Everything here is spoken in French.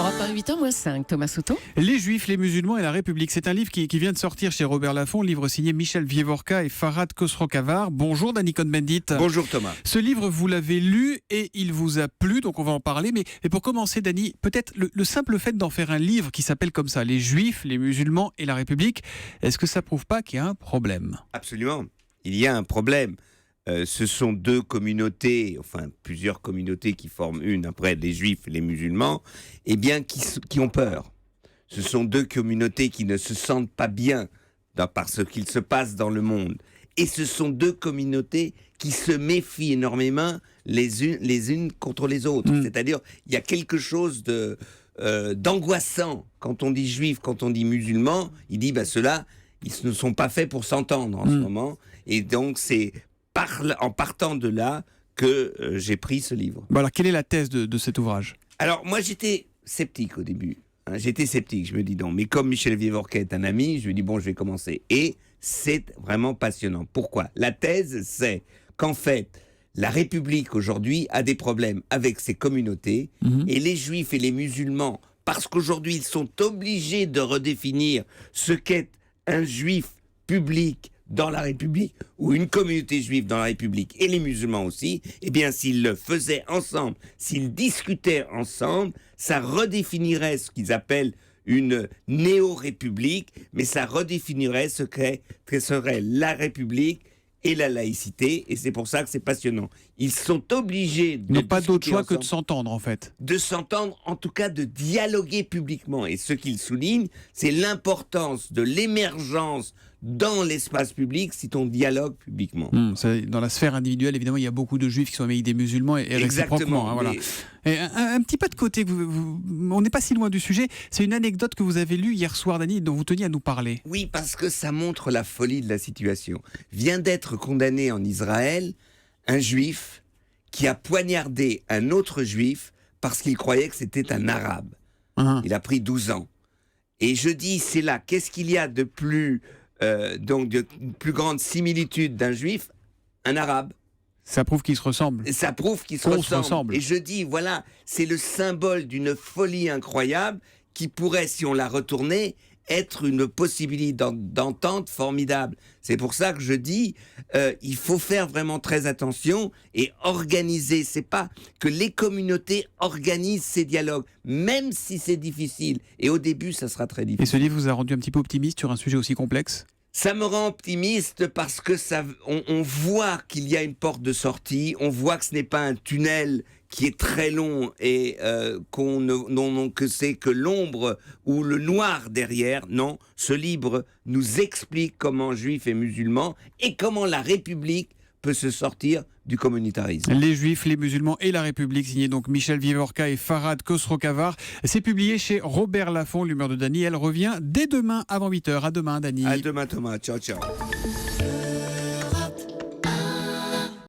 Europe 1, 8h-5, Thomas Souton. Les Juifs, les musulmans et la République. C'est un livre qui vient de sortir chez Robert Laffont, livre signé Michel Vievorka et Farhad Khosrow-Khavar. Bonjour Dany Cohn-Bendit. Bonjour Thomas. Ce livre, vous l'avez lu et il vous a plu, donc on va en parler. Mais pour commencer, Dany, peut-être le simple fait d'en faire un livre qui s'appelle comme ça, Les Juifs, les musulmans et la République, est-ce que ça prouve pas qu'il y a un problème ? Absolument, il y a un problème. Ce sont deux communautés, enfin plusieurs communautés qui forment une, après les Juifs et les musulmans, eh bien qui ont peur. Ce sont deux communautés qui ne se sentent pas bien par ce qu'il se passe dans le monde. Et ce sont deux communautés qui se méfient énormément les unes contre les autres. C'est-à-dire, il y a quelque chose d'angoissant quand on dit juif, quand on dit musulman. Il dit, ceux-là, ils ne sont pas faits pour s'entendre en ce moment. Et donc, c'est en partant de là que j'ai pris ce livre. Alors, quelle est la thèse de cet ouvrage ? Alors, moi, j'étais sceptique au début. J'étais sceptique, je me dis non. Mais comme Michel Vievorka est un ami, je lui dis bon, je vais commencer. Et c'est vraiment passionnant. Pourquoi ? La thèse, c'est qu'en fait, la République aujourd'hui a des problèmes avec ses communautés. Et les Juifs et les musulmans, parce qu'aujourd'hui, ils sont obligés de redéfinir ce qu'est un Juif public dans la République, ou une communauté juive dans la République, et les musulmans aussi, eh bien, s'ils le faisaient ensemble, s'ils discutaient ensemble, ça redéfinirait ce qu'ils appellent une néo-république, mais ça redéfinirait ce que serait la République et la laïcité, et c'est pour ça que c'est passionnant. Ils sont obligés de... Ils n'ont pas d'autre choix ensemble, que de s'entendre, en fait. de s'entendre, en tout cas de dialoguer publiquement. Et ce qu'ils soulignent, c'est l'importance de l'émergence dans l'espace public si on dialogue publiquement. Dans la sphère individuelle, évidemment, il y a beaucoup de juifs qui sont avec des musulmans et réciproquement. Voilà. Et un petit pas de côté, on n'est pas si loin du sujet. C'est une anecdote que vous avez lue hier soir, Dany, dont vous teniez à nous parler. Oui, parce que ça montre la folie de la situation. Vient d'être condamné en Israël un juif qui a poignardé un autre juif parce qu'il croyait que c'était un arabe. Il a pris 12 ans. Et je dis, c'est là, qu'est-ce qu'il y a de plus... de plus grande similitude d'un juif, un arabe. Ça prouve qu'ils se ressemblent. Ça prouve qu'ils se ressemblent. Et je dis, voilà, c'est le symbole d'une folie incroyable qui pourrait, si on la retournait, être une possibilité d'entente formidable. C'est pour ça que je dis, il faut faire vraiment très attention et organiser. C'est pas que les communautés organisent ces dialogues, même si c'est difficile. Et au début, ça sera très difficile. Et ce livre vous a rendu un petit peu optimiste sur un sujet aussi complexe ? Ça me rend optimiste parce que on voit qu'il y a une porte de sortie, on voit que ce n'est pas un tunnel qui est très long et que c'est que l'ombre ou le noir derrière. Non, ce livre nous explique comment juifs et musulmans et comment la République peut se sortir du communautarisme. Les Juifs, les musulmans et la République, signé donc Michel Vievorka et Farhad Khosrow-Khavar. C'est publié chez Robert Laffont. L'humeur de Dany, elle revient dès demain avant 8h. À demain, Dany. À demain, Thomas. Ciao, ciao.